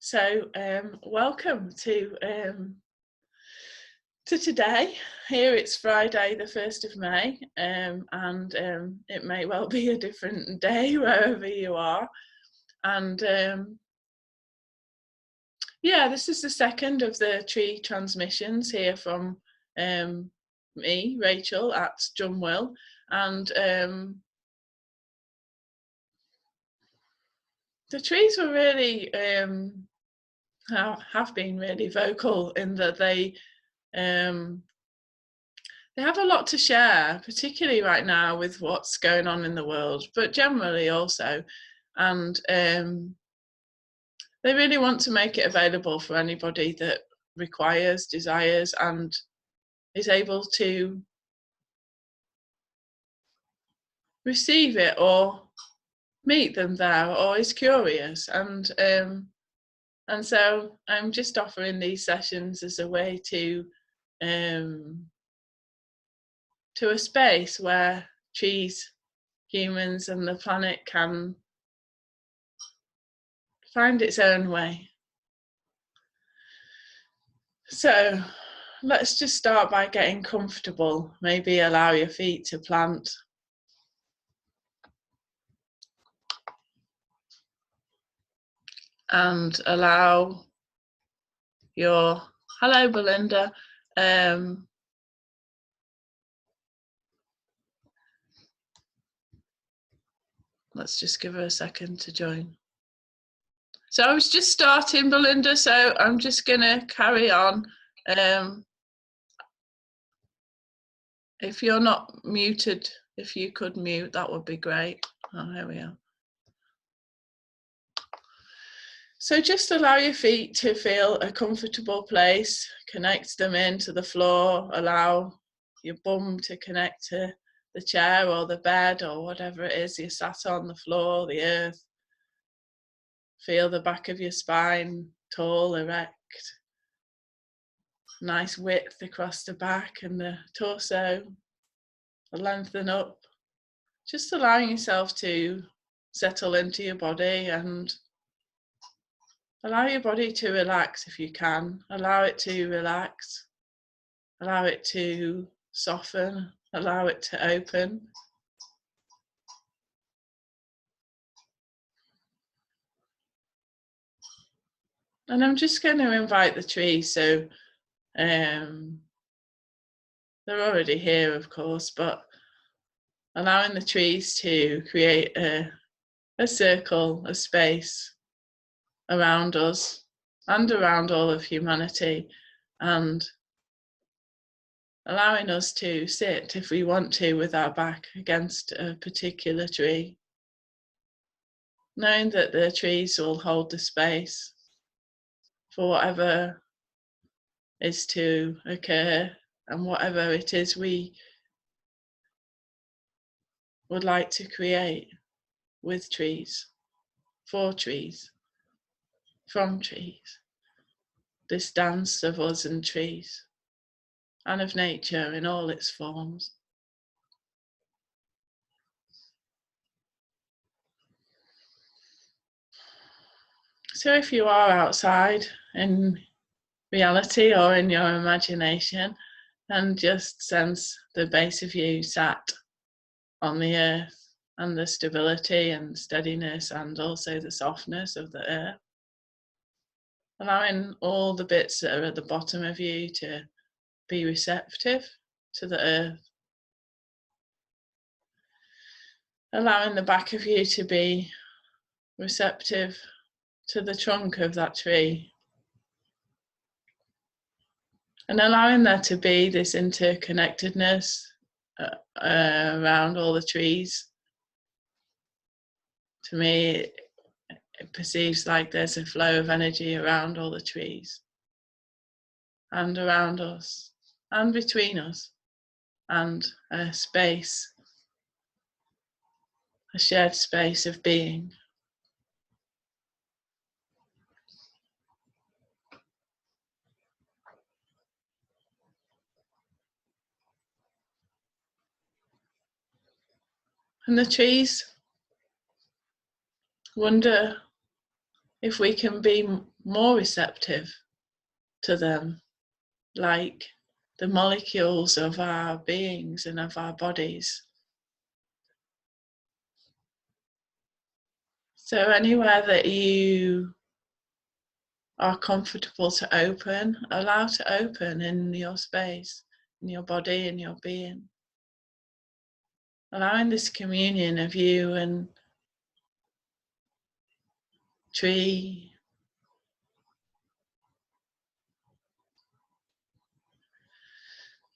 So welcome to today. Here it's Friday the 1st of May and it may well be a different day wherever you are. And yeah, this is the second of the tree transmissions here from me, Rachel, at Drumwhill. And the trees were really have been really vocal in that they have a lot to share, particularly right now with what's going on in the world, but generally also. And they really want to make it available for anybody that requires, desires, and is able to receive it or meet them there or is curious. And so I'm just offering these sessions as a way to a space where trees, humans, and the planet can find its own way. So let's just start by getting comfortable. Maybe allow your feet to plant. And allow your, hello Belinda, let's just give her a second to join. So I was just starting, Belinda, so I'm just going to carry on. If you're not muted, if you could mute, that would be great. Oh, here we are. So just allow your feet to feel a comfortable place, connect them into the floor, allow your bum to connect to the chair or the bed or whatever it is you sat on, the floor, the earth. Feel the back of your spine tall, erect, nice width across the back and the torso, lengthen up. Just allowing yourself to settle into your body and allow your body to relax if you can. Allow it to relax. Allow it to soften. Allow it to open. And I'm just going to invite the trees. So they're already here, of course, but allowing the trees to create a circle, a space around us and around all of humanity, and allowing us to sit, if we want to, with our back against a particular tree, knowing that the trees will hold the space for whatever is to occur and whatever it is we would like to create with trees, for trees, from trees. This dance of us and trees, and of nature in all its forms. So if you are outside in reality or in your imagination, and just sense the base of you sat on the earth and the stability and steadiness and also the softness of the earth. Allowing all the bits that are at the bottom of you to be receptive to the earth. Allowing the back of you to be receptive to the trunk of that tree. And allowing there to be this interconnectedness around all the trees. To me, it perceives like there's a flow of energy around all the trees and around us and between us, and a space, a shared space of being. And the trees wonder if we can be more receptive to them, like the molecules of our beings and of our bodies. So anywhere that you are comfortable to open, allow to open in your space, in your body, in your being. Allowing this communion of you and tree,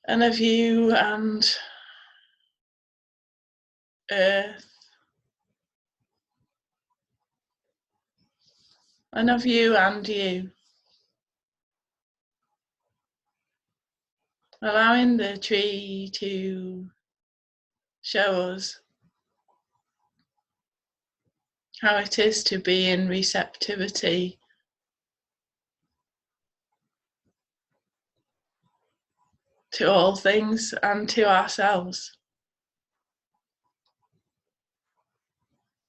and of you and earth, and of you and you. Allowing the tree to show us how it is to be in receptivity to all things and to ourselves.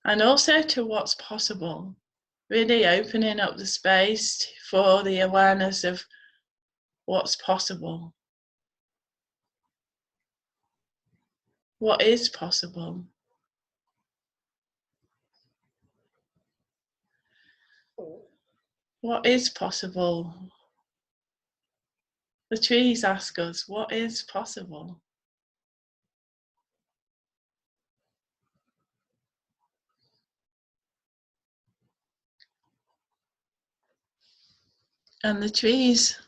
And also to what's possible. Really opening up the space for the awareness of what's possible. What is possible? What is possible? The trees ask us, what is possible? And the trees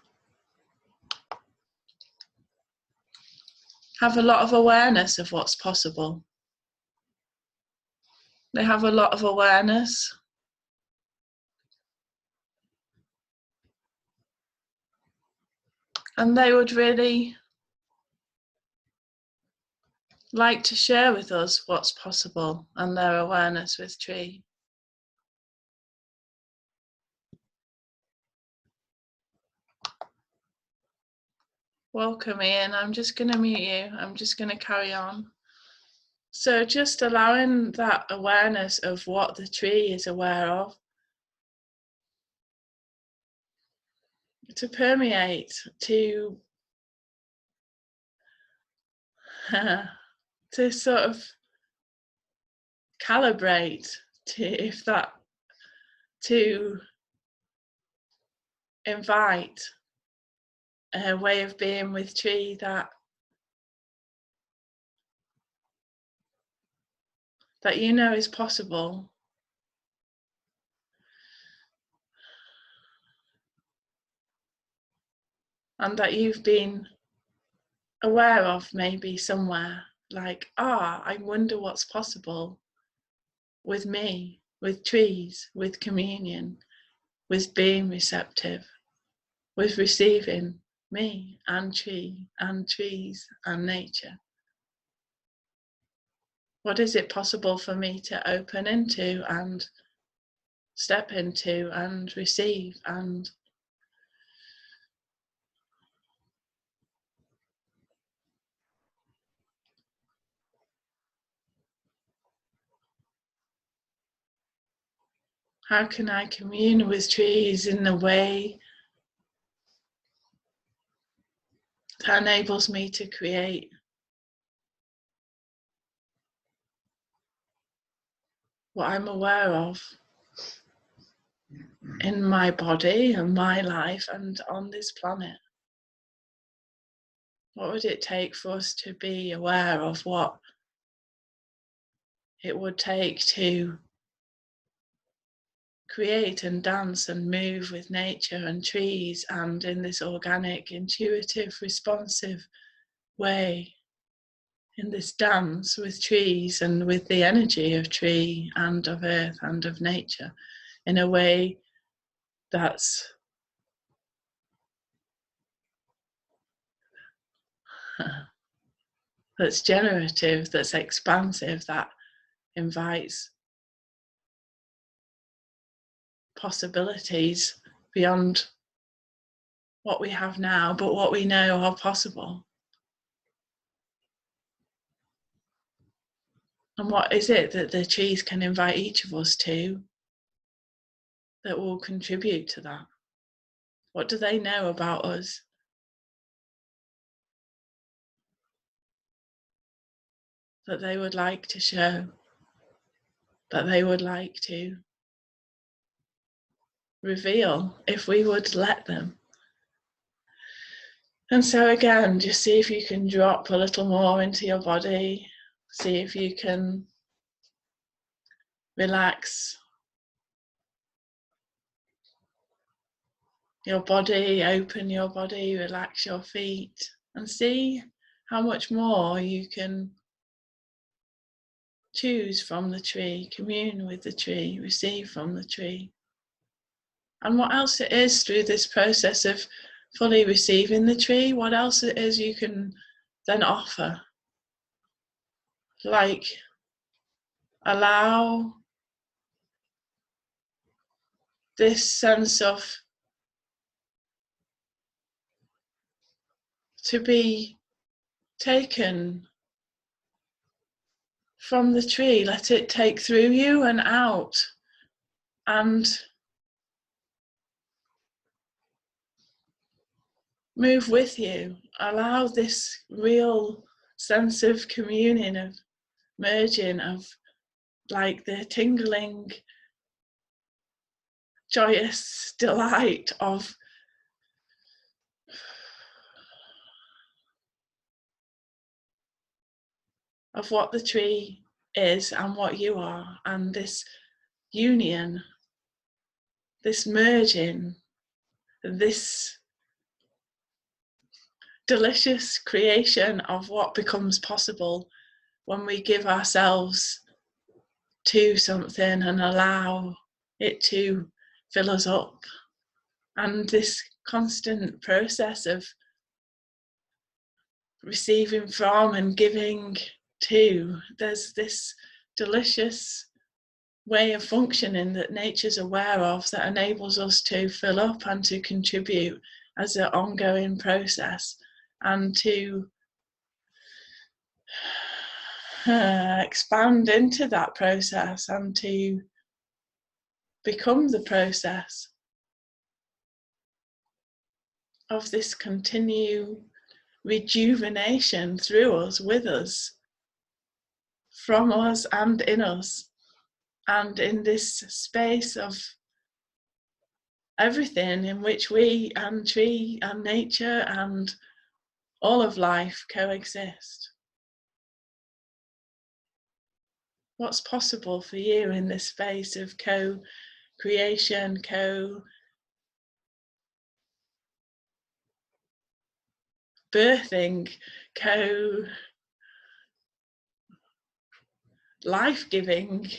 have a lot of awareness of what's possible. They have a lot of awareness. And they would really like to share with us what's possible and their awareness with tree. Welcome, Ian. I'm just going to mute you. I'm just going to carry on. So just allowing that awareness of what the tree is aware of to permeate, to sort of calibrate, to invite a way of being with tree that you know is possible. And that you've been aware of maybe somewhere, like, I wonder what's possible with me, with trees, with communion, with being receptive, with receiving me and tree and trees and nature. What is it possible for me to open into and step into and receive? And how can I commune with trees in the way that enables me to create what I'm aware of in my body and my life and on this planet? What would it take for us to be aware of what it would take to create and dance and move with nature and trees and in this organic, intuitive, responsive way, in this dance with trees and with the energy of tree and of earth and of nature, in a way that's generative, that's expansive, that invites possibilities beyond what we have now, but what we know are possible. And what is it that the trees can invite each of us to? that will contribute to that? What do they know about us that they would like to show, that they would like to reveal if we would let them? And so again, just see if you can drop a little more into your body. See if you can relax your body, open your body, relax your feet, and see how much more you can choose from the tree, commune with the tree, receive from the tree. And what else it is through this process of fully receiving the tree, what else it is you can then offer. Like, allow this sense of to be taken from the tree, let it take through you and out, and move with you. Allow this real sense of communion, of merging, of like the tingling, joyous delight of what the tree is and what you are, and this union, this merging, this delicious creation of what becomes possible when we give ourselves to something and allow it to fill us up. And this constant process of receiving from and giving to, there's this delicious way of functioning that nature's aware of that enables us to fill up and to contribute as an ongoing process, and to expand into that process and to become the process of this continued rejuvenation through us, with us, from us and in us, and in this space of everything in which we and tree and nature and all of life coexist. What's possible for you in this space of co-creation, co-birthing, co-life-giving?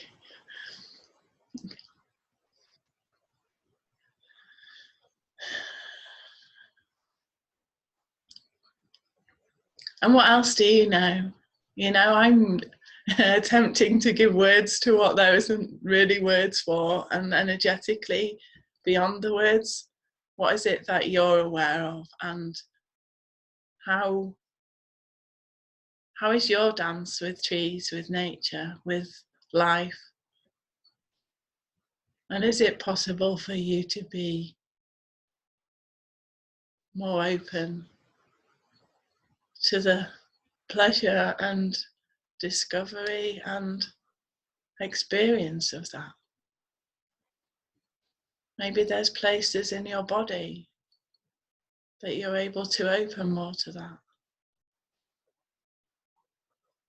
And what else do you know? You know, I'm attempting to give words to what there isn't really words for, and energetically beyond the words, what is it that you're aware of, and how is your dance with trees, with nature, with life? And is it possible for you to be more open to the pleasure and discovery and experience of that? Maybe there's places in your body that you're able to open more to that.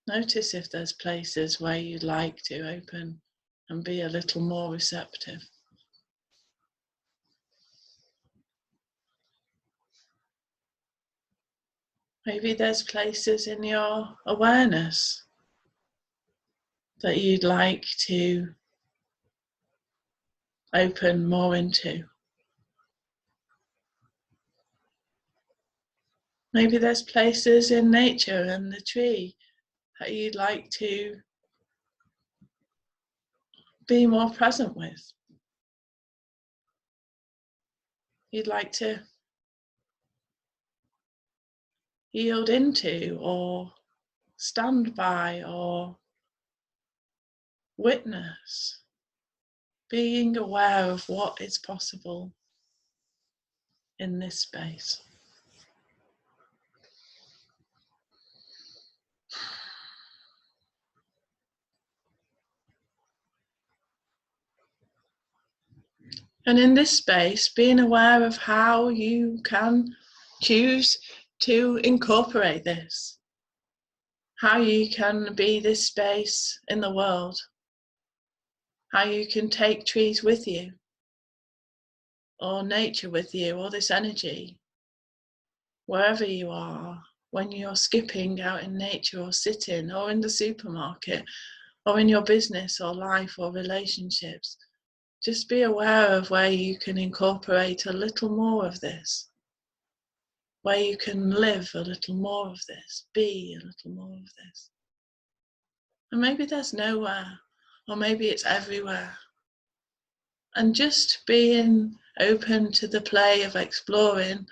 Notice if there's places where you'd like to open and be a little more receptive. Maybe there's places in your awareness that you'd like to open more into. Maybe there's places in nature and the tree that you'd like to be more present with. You'd like to yield into or stand by or witness. being aware of what is possible in this space. And in this space, being aware of how you can choose to incorporate this, how you can be this space in the world, how you can take trees with you, or nature with you, or this energy, wherever you are, when you're skipping out in nature, or sitting, or in the supermarket, or in your business, or life, or relationships. Just be aware of where you can incorporate a little more of this, where you can live a little more of this, be a little more of this. And maybe there's nowhere, or maybe it's everywhere. And just being open to the play of exploring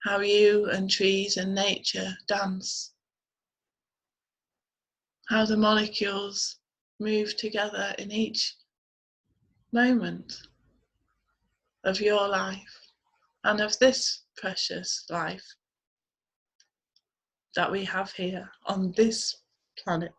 how you and trees and nature dance, how the molecules move together in each moment of your life and of this precious life that we have here on this planet.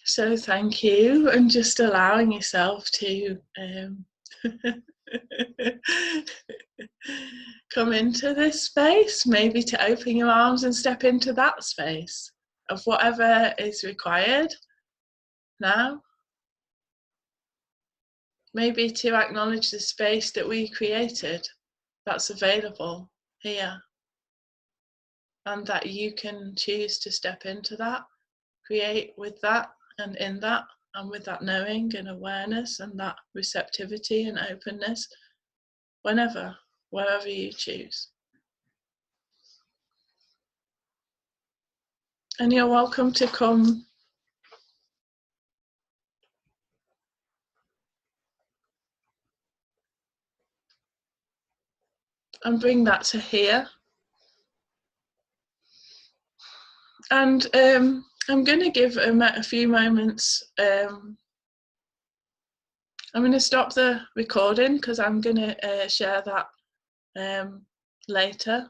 So thank you, and just allowing yourself to come into this space, maybe to open your arms and step into that space of whatever is required now. Maybe to acknowledge the space that we created that's available here, and that you can choose to step into that, create with that and in that, and with that knowing and awareness and that receptivity and openness, whenever, wherever you choose. And you're welcome to come and bring that to here. And I'm going to give a few moments. I'm going to stop the recording because I'm going to share that later.